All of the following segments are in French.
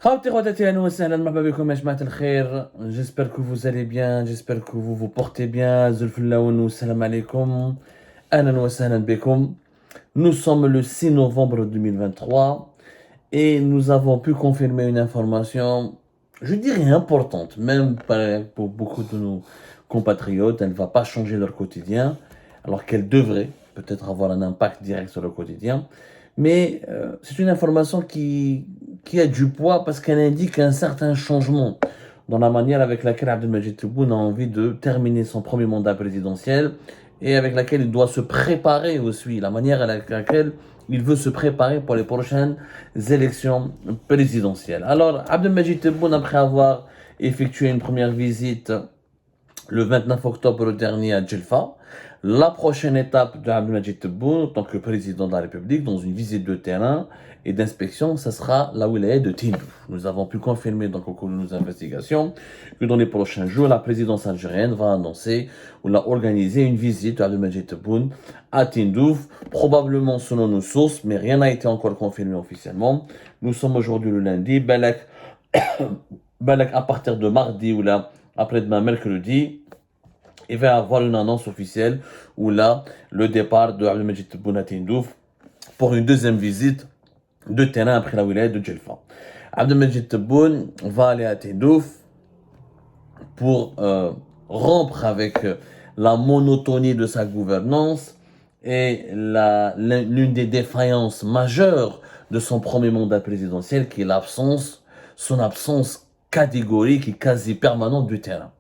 J'espère que vous allez bien, j'espère que vous vous portez bien. Salam alaikum. Ahlan wa sahlan bikum. Nous sommes le 6 novembre 2023 et nous avons pu confirmer une information, je dirais importante, même pour beaucoup de nos compatriotes. Elle ne va pas changer leur quotidien, alors qu'elle devrait peut-être avoir un impact direct sur leur quotidien. Mais c'est une information qui a du poids parce qu'elle indique un certain changement dans la manière avec laquelle Abdelmajid Tebboune a envie de terminer son premier mandat présidentiel et avec laquelle il doit se préparer aussi, la manière avec laquelle il veut se préparer pour les prochaines élections présidentielles. Alors, Abdelmajid Tebboune, après avoir effectué une première visite le 29 octobre dernier à Djelfa, la prochaine étape de Abdelmajid Tebboune en tant que président de la République, dans une visite de terrain et d'inspection, ça sera la wilaya de Tindouf. Nous avons pu confirmer donc au cours de nos investigations que dans les prochains jours, la présidence algérienne va annoncer ou l'a organisé une visite d'Abdelmajid Tebboune à Tindouf, probablement selon nos sources, mais rien n'a été encore confirmé officiellement. Nous sommes aujourd'hui le lundi, Balak à partir de mardi ou là, après-demain mercredi, il va y avoir une annonce officielle où là, le départ de Abdelmajid Tebboune à Tindouf pour une deuxième visite de terrain après la wilaya de Djelfa. Abdelmajid Tebboune va aller à Tindouf pour rompre avec la monotonie de sa gouvernance et l'une des défaillances majeures de son premier mandat présidentiel qui est son absence catégorique et quasi permanente du terrain.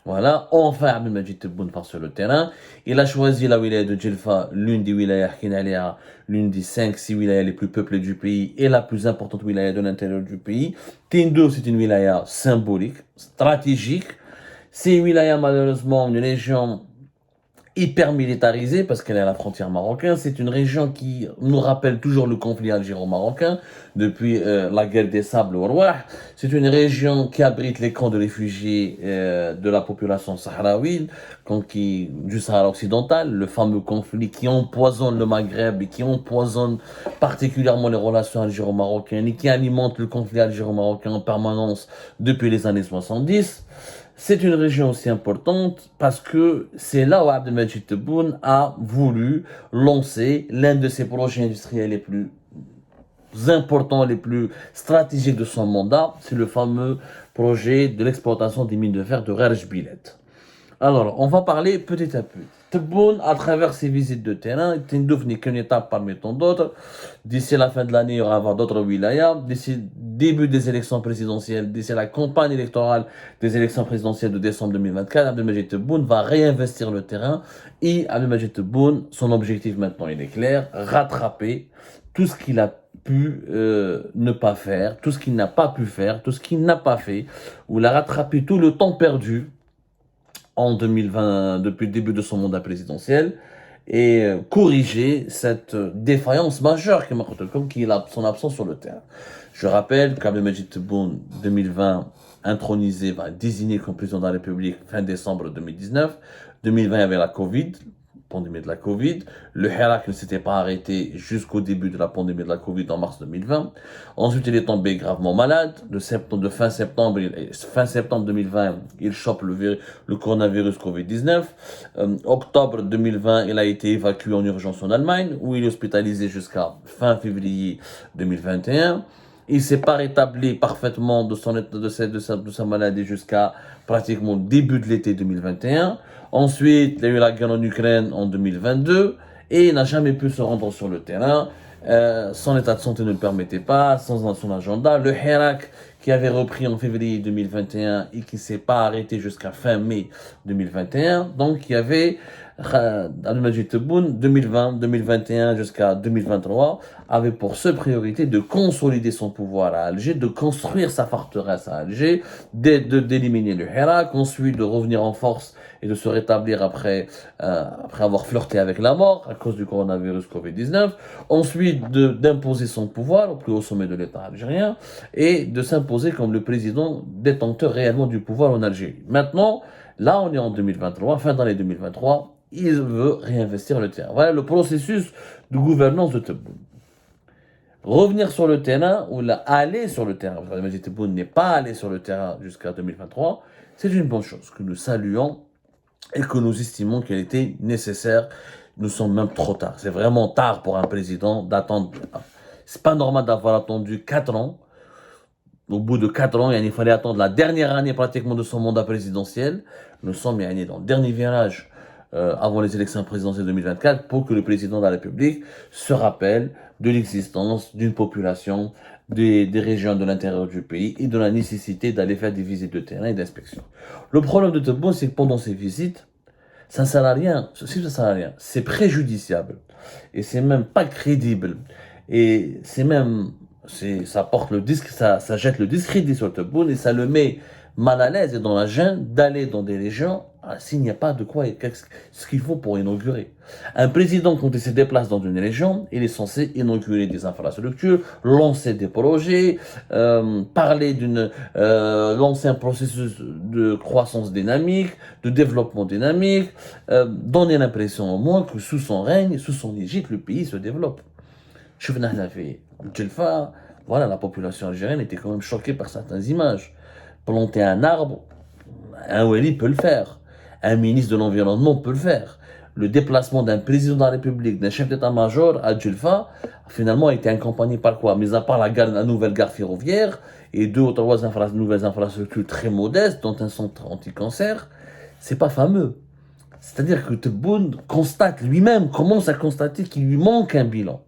Voilà, enfin Abdelmajid Tebboune part sur le terrain. Il a choisi la wilaya de Djelfa, l'une des wilayas Kinalia, l'une des 5-6 wilayas les plus peuplées du pays et la plus importante wilaya de l'intérieur du pays. Tindouf, c'est une wilaya symbolique, stratégique. C'est une wilaya malheureusement une région hyper militarisée parce qu'elle est à la frontière marocaine. C'est une région qui nous rappelle toujours le conflit algéro-marocain depuis la guerre des sables au roi. C'est une région qui abrite les camps de réfugiés de la population sahraouie, du Sahara occidental, le fameux conflit qui empoisonne le Maghreb et qui empoisonne particulièrement les relations algéro-marocaines et qui alimente le conflit algéro-marocain en permanence depuis les années 70. C'est une région aussi importante parce que c'est là où Abdelmajid Tebboune a voulu lancer l'un de ses projets industriels les plus importants, les plus stratégiques de son mandat. C'est le fameux projet de l'exploitation des mines de fer de Rarj Bilet. Alors, on va parler petit à petit. Tebboune, à travers ses visites de terrain, Tindouf n'est qu'une étape parmi tant d'autres. D'ici la fin de l'année, il y aura d'autres wilayas. D'ici le début des élections présidentielles, d'ici la campagne électorale des élections présidentielles de décembre 2024, Abdelmajid Tebboune va réinvestir le terrain. Et Abdelmajid Tebboune, son objectif maintenant, il est clair, rattraper tout ce qu'il a pu ne pas faire, tout ce qu'il n'a pas pu faire, tout ce qu'il n'a pas fait, ou il a rattrapé tout le temps perdu en 2020, depuis le début de son mandat présidentiel, et corriger cette défaillance majeure qui est son absence sur le terrain. Je rappelle qu'Abdelmajid Tebboune, 2020, intronisé, désigné comme président de la République fin décembre 2019. 2020, il y avait la Covid, pandémie de la Covid. Le Hirak ne s'était pas arrêté jusqu'au début de la pandémie de la Covid en mars 2020. Ensuite, il est tombé gravement malade. Fin septembre 2020, il chope le coronavirus Covid-19. Octobre 2020, il a été évacué en urgence en Allemagne, où il est hospitalisé jusqu'à fin février 2021. Il ne s'est pas rétabli parfaitement de sa maladie jusqu'à pratiquement début de l'été 2021. Ensuite, il y a eu la guerre en Ukraine en 2022 et il n'a jamais pu se rendre sur le terrain. Son état de santé ne le permettait pas, sans son agenda. Le Hirak, qui avait repris en février 2021 et qui ne s'est pas arrêté jusqu'à fin mai 2021. Donc, il y avait Abdelmajid Tebboune, 2020, 2021 jusqu'à 2023, avait pour seule priorité de consolider son pouvoir à Alger, de construire sa forteresse à Alger, d'éliminer le Hirak, ensuite de revenir en force et de se rétablir après avoir flirté avec la mort à cause du coronavirus Covid-19, ensuite d'imposer son pouvoir au plus haut sommet de l'État algérien et de s'imposer comme le président détenteur réellement du pouvoir en Algérie. Maintenant, là on est en 2023, fin d'année 2023, il veut réinvestir le terrain. Voilà le processus de gouvernance de Tebboune. revenir sur le terrain ou aller sur le terrain, parce que la Majid Tebboune n'est pas allé sur le terrain jusqu'à 2023, c'est une bonne chose que nous saluons et que nous estimons qu'elle était nécessaire. Nous sommes même trop tard. C'est vraiment tard pour un président d'attendre. C'est pas normal d'avoir attendu 4 ans. Au bout de 4 ans, il fallait attendre la dernière année pratiquement de son mandat présidentiel. Nous sommes dans le dernier virage avant les élections présidentielles 2024 pour que le président de la République se rappelle de l'existence d'une population, des régions de l'intérieur du pays et de la nécessité d'aller faire des visites de terrain et d'inspection. Le problème de Tebboune, c'est que pendant ces visites, ça ne sert à rien. Ça sert à rien. C'est préjudiciable. Et c'est même pas crédible. Et c'est même, ça porte le disque, ça jette le discrédit sur Tebboune et ça le met mal à l'aise et dans la gêne d'aller dans des régions s'il n'y a pas de quoi, ce qu'il faut pour inaugurer. Un président, quand il se déplace dans une région, il est censé inaugurer des infrastructures, lancer des projets, parler lancer un processus de croissance dynamique, de développement dynamique, donner l'impression au moins que sous son règne, sous son égide, le pays se développe. شفنا هنا في Djelfa, voilà, la population algérienne était quand même choquée par certaines images. Planter un arbre, un wali peut le faire. Un ministre de l'Environnement peut le faire. Le déplacement d'un président de la République, d'un chef d'état-major à Djelfa, finalement a été accompagné par quoi? Mis à part la nouvelle gare ferroviaire et 2 ou 3 nouvelles infrastructures très modestes, dont un centre anti-cancer, c'est pas fameux. C'est-à-dire que Tebboune constate lui-même, commence à constater qu'il lui manque un bilan.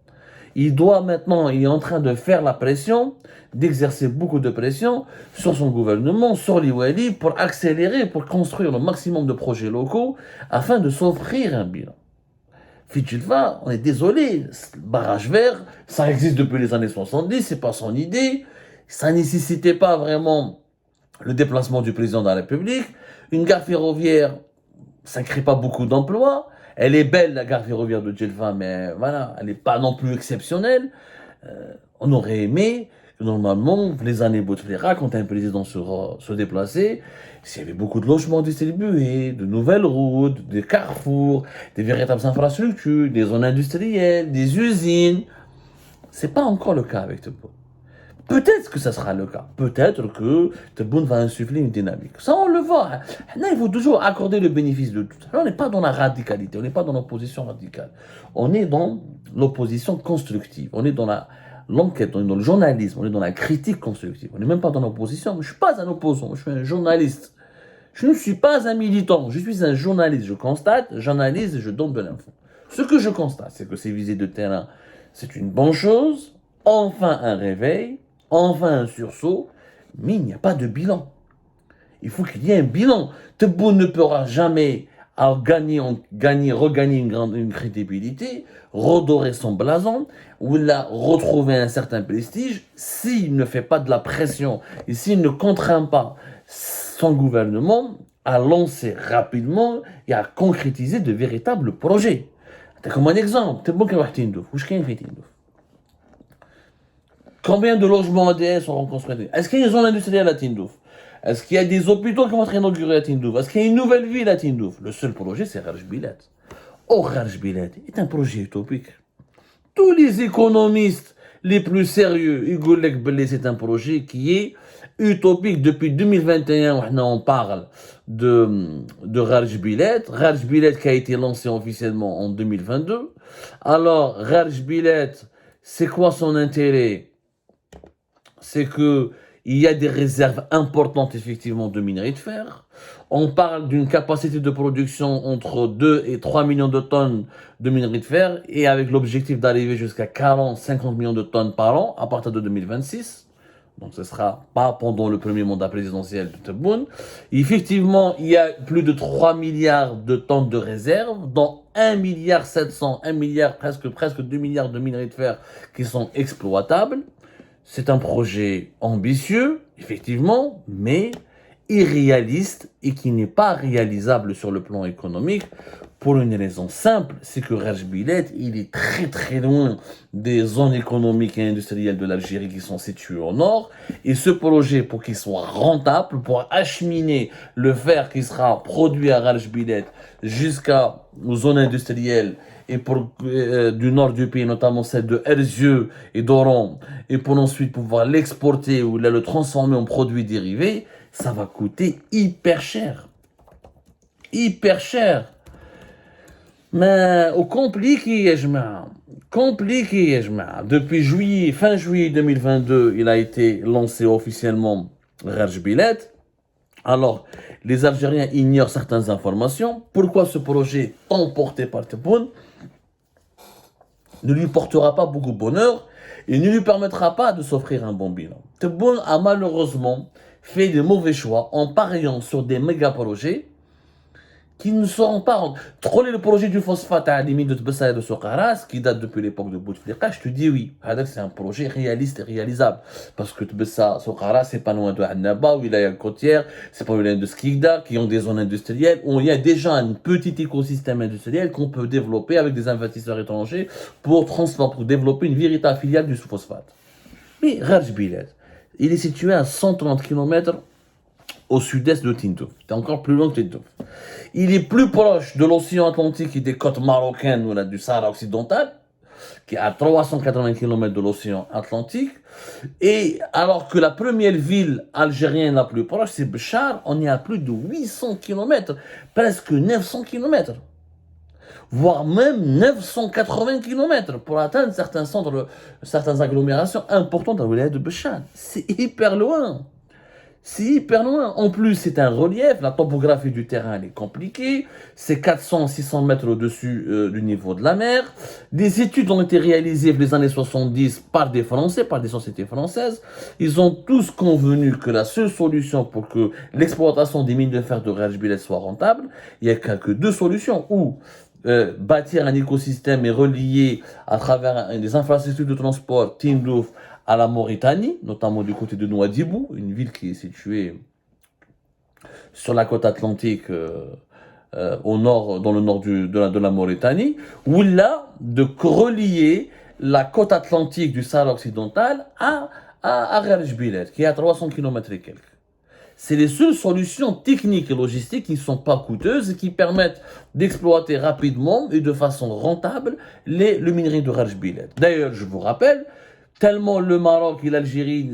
Il est en train de faire la pression, d'exercer beaucoup de pression sur son gouvernement, sur les Wali, pour accélérer, pour construire le maximum de projets locaux, afin de s'offrir un bilan. Fidjilva, on est désolé, barrage vert, ça existe depuis les années 70, c'est pas son idée, ça nécessitait pas vraiment le déplacement du président de la République, une gare ferroviaire, ça ne crée pas beaucoup d'emplois. Elle est belle, la gare ferroviaire de Djelfa, mais voilà, elle n'est pas non plus exceptionnelle. On aurait aimé, normalement, les années Bouteflika, quand un président se déplaçait, s'il y avait beaucoup de logements distribués, de nouvelles routes, des carrefours, des véritables infrastructures, des zones industrielles, des usines. C'est pas encore le cas avec Tebboune. Peut-être que ça sera le cas. Peut-être que Tebboune va insuffler une dynamique. Ça, on le voit. Là, il faut toujours accorder le bénéfice de tout. On n'est pas dans la radicalité, on n'est pas dans l'opposition radicale. On est dans l'opposition constructive. On est dans l'enquête, on est dans le journalisme, on est dans la critique constructive. On n'est même pas dans l'opposition. Je ne suis pas un opposant, je suis un journaliste. Je ne suis pas un militant, je suis un journaliste. Je constate, j'analyse et je donne de l'info. Ce que je constate, c'est que ces visites de terrain, c'est une bonne chose. Enfin un réveil. Enfin un sursaut, mais il n'y a pas de bilan. Il faut qu'il y ait un bilan. Tebboune ne pourra jamais regagner une crédibilité, redorer son blason, ou retrouver un certain prestige, s'il ne fait pas de la pression, et s'il ne contraint pas son gouvernement à lancer rapidement et à concrétiser de véritables projets. Comme un exemple, Tebboune qui a Tindouf, où est-ce qu'il y a Tindouf? Combien de logements ADS seront construits? Est-ce qu'il y a une zone industrielle à Tindouf? Est-ce qu'il y a des hôpitaux qui vont être inaugurés à Tindouf? Est-ce qu'il y a une nouvelle ville à Tindouf? Le seul projet, c'est Kharj Bilad. Or, Kharj Bilad est un projet utopique. Tous les économistes les plus sérieux, Igor Lekbele, c'est un projet qui est utopique. Depuis 2021, on parle de Kharj Bilad. Kharj Bilad qui a été lancé officiellement en 2022. Alors, Kharj Bilad, c'est quoi son intérêt? C'est que il y a des réserves importantes effectivement de minerai de fer. On parle d'une capacité de production entre 2 et 3 millions de tonnes de minerai de fer et avec l'objectif d'arriver jusqu'à 40-50 millions de tonnes par an à partir de 2026. Donc ce ne sera pas pendant le premier mandat présidentiel de Tebboune. Effectivement, il y a plus de 3 milliards de tonnes de réserves, dont 1,7 milliard, 1 milliard, presque 2 milliards de minerai de fer qui sont exploitables. C'est un projet ambitieux, effectivement, mais irréaliste et qui n'est pas réalisable sur le plan économique Pour une raison simple, c'est que Rajbilet, il est très très loin des zones économiques et industrielles de l'Algérie qui sont situées au nord. Et ce projet, pour qu'il soit rentable, pour acheminer le fer qui sera produit à Rajbilet jusqu'aux zones industrielles et pour du nord du pays, notamment celle de Erzieux et d'Oran, et pour ensuite pouvoir l'exporter ou le transformer en produits dérivés, ça va coûter hyper cher. Hyper cher. Mais au compliqué, depuis fin juillet 2022, il a été lancé officiellement Rajbilet. Alors, les Algériens ignorent certaines informations. Pourquoi ce projet, tant porté par Tebboune, ne lui portera pas beaucoup de bonheur et ne lui permettra pas de s'offrir un bon bilan. Tebboune a malheureusement fait de mauvais choix en pariant sur des méga projets qui ne seront pas... Troller le projet du phosphate à la limite de Tbessa et de Sokaras, qui date depuis l'époque de Bouteflika, je te dis oui. C'est un projet réaliste et réalisable. Parce que Tbessa, Sokaras, c'est pas loin de Annaba, où il y a une côtière, c'est pas loin de Skikda, qui ont des zones industrielles, où il y a déjà un petit écosystème industriel qu'on peut développer avec des investisseurs étrangers pour développer une véritable filiale du phosphate. Mais Rajbilet, il est situé à 130 km au sud-est de Tindouf. C'est encore plus loin que Tindouf. Il est plus proche de l'océan Atlantique et des côtes marocaines ou du Sahara occidental, qui est à 380 km de l'océan Atlantique. Et alors que la première ville algérienne la plus proche, c'est Béchar, on est à plus de 800 km, presque 900 km. Voire même 980 km pour atteindre certains centres, certaines agglomérations importantes dans la wilaya de Béchar. C'est hyper loin. C'est hyper loin. En plus, c'est un relief. La topographie du terrain elle est compliquée. C'est 400-600 mètres au-dessus du niveau de la mer. Des études ont été réalisées les années 70 par des Français, par des sociétés françaises. Ils ont tous convenu que la seule solution pour que l'exploitation des mines de fer de Rajbilet soit rentable, il n'y a que deux solutions. Ou bâtir un écosystème et relier à travers des infrastructures de transport Tindouf à la Mauritanie, notamment du côté de Nouadhibou, une ville qui est située sur la côte atlantique au nord, dans le nord de la Mauritanie, ou là, de relier la côte atlantique du Sahara occidental à Rajbilet, qui est à 300 km et quelques. C'est les seules solutions techniques et logistiques qui ne sont pas coûteuses et qui permettent d'exploiter rapidement et de façon rentable le minerai de Rajbilet. D'ailleurs, je vous rappelle, tellement le Maroc et l'Algérie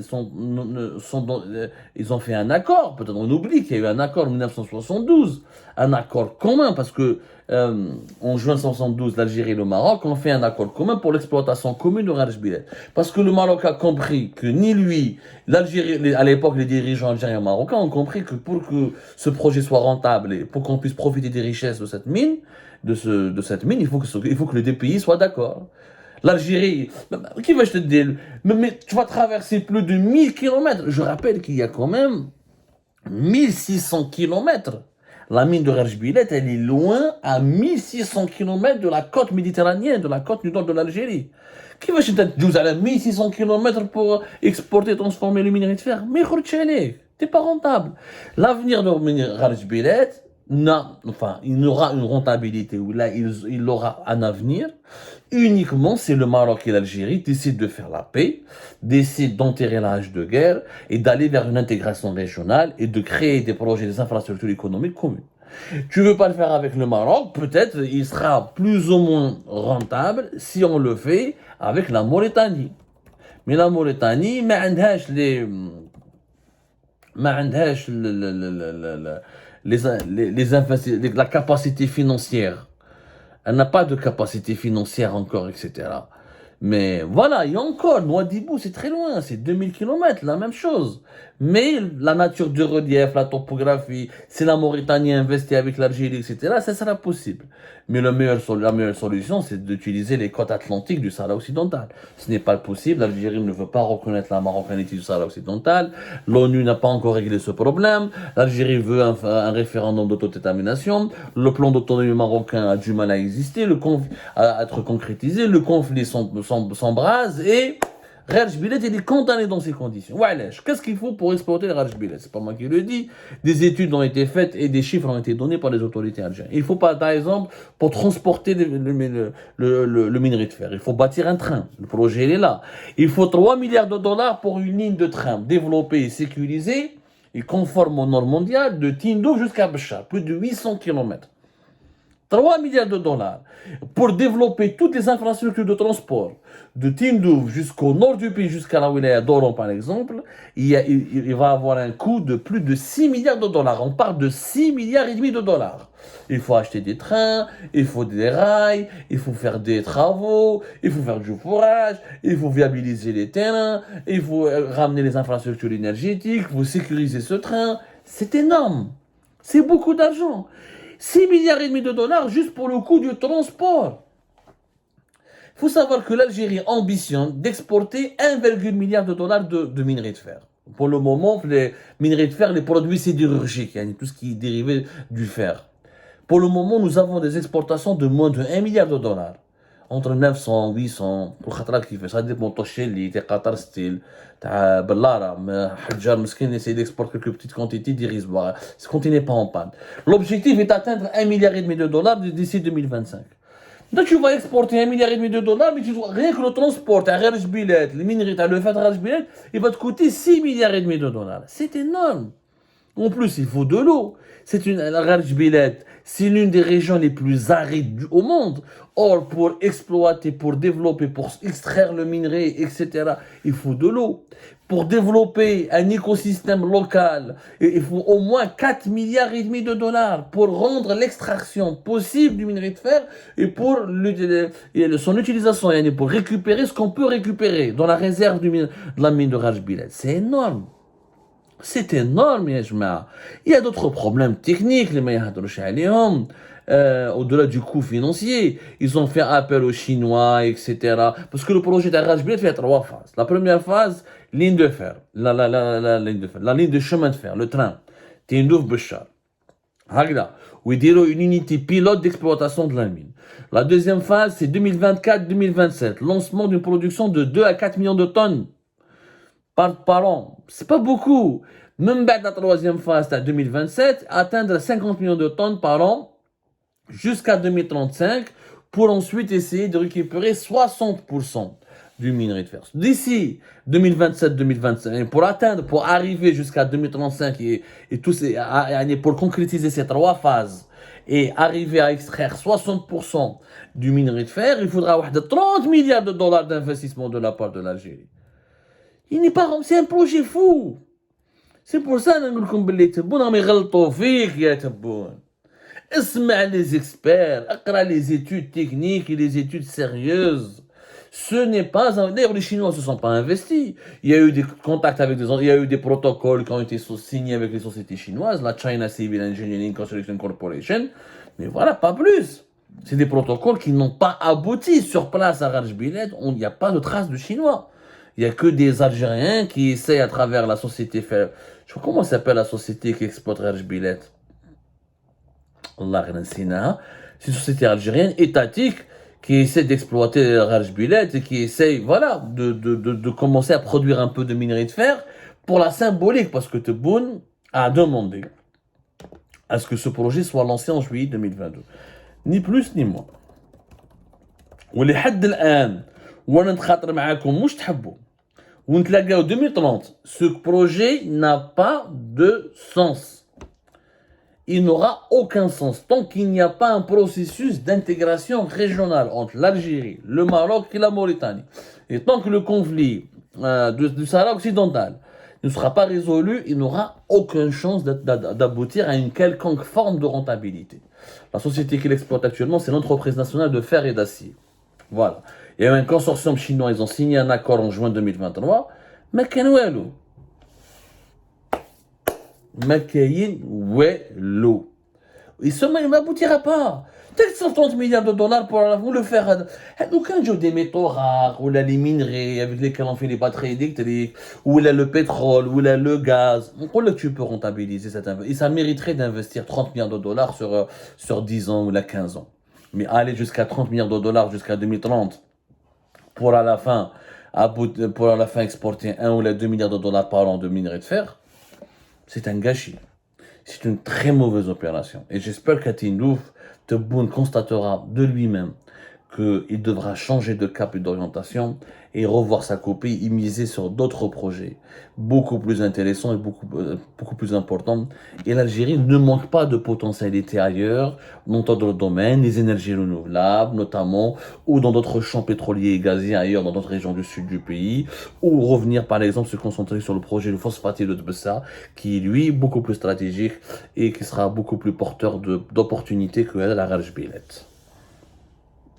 ils ont fait un accord, peut-être on oublie qu'il y a eu un accord en 1972, un accord commun, parce que en juin 1972, l'Algérie et le Maroc ont fait un accord commun pour l'exploitation commune de Rajbilet. Parce que le Maroc a compris que ni lui, l'Algérie, à l'époque les dirigeants algériens et marocains ont compris que pour que ce projet soit rentable et pour qu'on puisse profiter des richesses de cette mine, il faut que les deux pays soient d'accord. L'Algérie, qui va je te dire, mais tu vas traverser plus de 1000 km. Je rappelle qu'il y a quand même 1600 km. La mine de Rajbilet, elle est loin à 1600 km de la côte méditerranéenne, de la côte du nord de l'Algérie. Qui va je te dire, à 1600 km pour exporter et transformer le minerai de fer? Mais t'es pas rentable. L'avenir de Rajbilet, il aura une rentabilité où là, il aura un avenir uniquement si le Maroc et l'Algérie décident de faire la paix, décident d'enterrer la hache de guerre et d'aller vers une intégration régionale et de créer des projets, des infrastructures économiques communes. Tu veux pas le faire avec le Maroc, peut-être il sera plus ou moins rentable si on le fait avec la Mauritanie. Mais la Mauritanie, ما عندهاش la capacité financière. Elle n'a pas de capacité financière encore, etc. Mais voilà, il y a encore, Nouadhibou, c'est très loin, c'est 2000 km, la même chose. Mais la nature du relief, la topographie, si la Mauritanie investit avec l'Algérie, etc., ça sera possible. Mais la meilleure solution, c'est d'utiliser les côtes atlantiques du Sahara occidental. Ce n'est pas possible, l'Algérie ne veut pas reconnaître la marocanité du Sahara occidental, l'ONU n'a pas encore réglé ce problème, l'Algérie veut un référendum d'autodétermination, le plan d'autonomie marocain a du mal à exister, à être concrétisé, le conflit s'embrase et Rarj Bilet, il est condamné dans ces conditions. Qu'est-ce qu'il faut pour exploiter le Rarj Bilet? C'est pas moi qui le dis. Des études ont été faites et des chiffres ont été donnés par les autorités algériennes. Il faut pas, par exemple, pour transporter le minerai de fer, il faut bâtir un train. Le projet, il est là. Il faut 3 milliards de dollars pour une ligne de train développée et sécurisée et conforme aux normes mondiales de Tindouf jusqu'à Béchar, plus de 800 km. 3 milliards de dollars pour développer toutes les infrastructures de transport de Tindouf jusqu'au nord du pays, jusqu'à la wilaya d'Oran par exemple, il va avoir un coût de plus de 6 milliards de dollars. On parle de 6 milliards et demi de dollars. Il faut acheter des trains, il faut des rails, il faut faire des travaux, il faut faire du forage, il faut viabiliser les terrains, il faut ramener les infrastructures énergétiques, il faut sécuriser ce train. C'est énorme. C'est beaucoup d'argent. 6 milliards et demi de dollars juste pour le coût du transport. Il faut savoir que l'Algérie ambitionne d'exporter 1,1 milliard de dollars de minerais de fer. Pour le moment, les minerais de fer, les produits sidérurgiques, tout ce qui est dérivé du fer. Pour le moment, nous avons des exportations de moins de 1 milliard de dollars. Entre 900 800 ça dépend de Chelly, Qatar Steel, Bellara, Hadjar Meskin essaie d'exporter quelques petites quantités dérisoires. Ce continent n'est pas en panne. L'objectif est d'atteindre 1,5 milliard de dollars d'ici 2025. Donc tu vas exporter 1,5 milliard de dollars, mais rien que le transport, les minerais, le fait de il va te coûter 6 milliards et demi de dollars. C'est énorme. En plus, il faut de l'eau. La Rarj Bilet, c'est l'une des régions les plus arides au monde. Or, pour exploiter, pour développer, pour extraire le minerai, etc., il faut de l'eau. Pour développer un écosystème local, il faut au moins 4 milliards et demi de dollars pour rendre l'extraction possible du minerai de fer et pour son utilisation, pour récupérer ce qu'on peut récupérer dans la réserve de la mine de Rarj Bilet. C'est énorme. C'est énorme, il y a d'autres problèmes techniques, les meilleurs au-delà du coût financier. Ils ont fait appel aux Chinois, etc. Parce que le projet d'Arraj Bilet fait 3 phases. La première phase, ligne de fer, la ligne de chemin de fer, le train. Tindouf Béchar. Où il y a une unité pilote d'exploitation de la mine. La deuxième phase, c'est 2024-2027. Lancement d'une production de 2 à 4 millions de tonnes par an. C'est pas beaucoup. Même la troisième phase, c'est 2027, atteindre 50 millions de tonnes par an jusqu'à 2035 pour ensuite essayer de récupérer 60% du minerai de fer. D'ici 2027-2025, pour arriver jusqu'à 2035 et pour concrétiser ces 3 phases et arriver à extraire 60% du minerai de fer, il faudra 30 milliards de dollars d'investissement de la part de l'Algérie. C'est un projet fou. C'est pour ça que nous disons que les Tebboune mais غلطوا فيك يا Tebboune. اسمع les experts, اقرا les études techniques et les études sérieuses. Ce n'est pas d'ailleurs les Chinois ne se sont pas investis. Il y a eu des contacts avec il y a eu des protocoles qui ont été signés avec les sociétés chinoises, la China Civil Engineering Construction Corporation, mais voilà, pas plus. C'est des protocoles qui n'ont pas abouti sur place à Rarj Bilet, il n'y a pas de traces de Chinois. Il n'y a que des Algériens qui essayent à travers la société. Je sais pas comment s'appelle la société qui exploite Rarj Bilet. Allah c'est une société algérienne étatique qui essaie d'exploiter Rarj Bilet et qui essaie de commencer à produire un peu de minerai de fer pour la symbolique, parce que Tebboune a demandé à ce que ce projet soit lancé en juillet 2022. Ni plus ni moins. ولحد الآن وانا نتخاطر معاكم مش تحبوا ونتلاقاو 2030, ce projet n'a pas de sens. Il n'aura aucun sens tant qu'il n'y a pas un processus d'intégration régionale entre l'Algérie, le Maroc et la Mauritanie. Et tant que le conflit du Sahara occidental ne sera pas résolu, il n'aura aucune chance d'aboutir à une quelconque forme de rentabilité. La société qui l'exploite actuellement, c'est l'entreprise nationale de fer et d'acier. Voilà. Il y a un consortium chinois, ils ont signé un accord en juin 2023. Mais كان والو. ما كاين والو. Et seulement il n'aboutira pas. Peut-être 130 milliards de dollars pour le faire. Aucun jeu des métaux rares, ou là les minerais avec lesquels on fait les batteries électriques, ou là le pétrole, ou là le gaz. On croit que tu peux rentabiliser cet investissement. Et ça mériterait d'investir 30 milliards de dollars sur 10 ans ou là 15 ans. Mais aller jusqu'à 30 milliards de dollars jusqu'à 2030 pour à la fin pour à la fin exporter 1 ou 2 milliards de dollars par an de minerais de fer, c'est un gâchis. C'est une très mauvaise opération. Et j'espère qu'Atindouf, Tebboune constatera de lui-même qu'il devra changer de cap et d'orientation et revoir sa copie et miser sur d'autres projets beaucoup plus intéressants et beaucoup plus importants. Et l'Algérie ne manque pas de potentialité ailleurs, dans d'autres domaines, les énergies renouvelables notamment, ou dans d'autres champs pétroliers et gaziers ailleurs, dans d'autres régions du sud du pays, ou revenir par exemple se concentrer sur le projet du phosphatier de Tbessa, qui est lui beaucoup plus stratégique et qui sera beaucoup plus porteur d'opportunités que la Rajbilet.